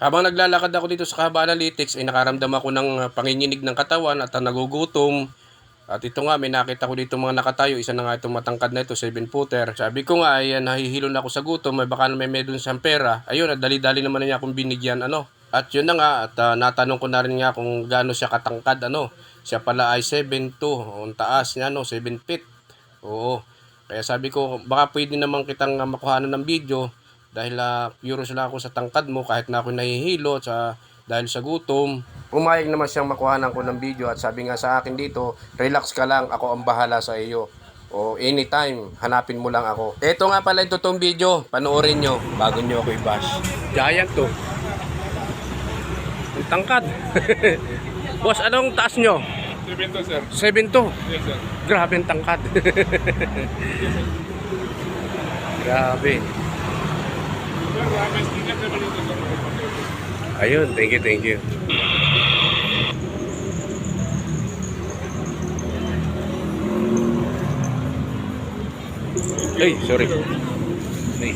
Habang naglalakad ako dito sa kahabaan ng Litex ay nakaramdam ako ng panginginig ng katawan at nagugutom. At ito nga, may nakita ko dito mga nakatayo. Isa na nga itong matangkad na ito, 7-footer. Sabi ko nga, ay nahihilo na ako sa gutom. May baka na may medon siyang pera. Ayun, at dali-dali naman na niya akong binigyan. At yun na nga, at natanong ko na rin nga kung gaano siya katangkad. Siya pala ay 7'2". Ang taas niya, 7 feet. Oo. Kaya sabi ko, baka pwede naman kitang makuhanan ng video. Dahil curious lang ako sa tangkad mo kahit na ako nahihilo dahil sa gutom. Pumayag naman siyang makuhanan ko ng video at sabi nga sa akin dito, relax ka lang, ako ang bahala sa iyo. O anytime, hanapin mo lang ako. Ito nga pala yung totoong video, panoorin nyo bago nyo ako i-bash. Giant to. Ang tangkad. Boss, anong taas nyo? 7'2", sir. 7'2". Yes, sir. Grabe ang tangkad. Grabe. Sir, may sticker naman dito, sir. Ayun, thank you. Ay, sorry. Ay.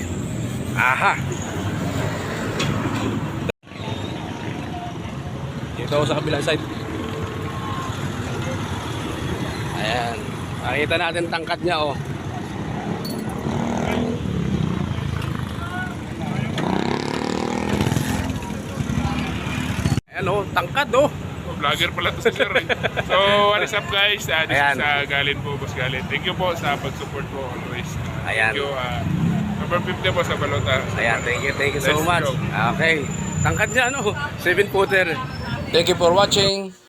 Aha. Dito ako sa kabilang side. Ayan. Makikita natin tangkad niya, oh. Ayan, oh, tangkad, oh. Vlogger pala to si sir. So, what is up guys? This Ayan. is Galin po, Boss Galin. Thank you po sa pag-support po always. Ayan. Thank you. Number 50 po sa Balota. Ayan, thank you so Let's much. go. Okay. Tangkad niya, 7-footer. Thank you for watching.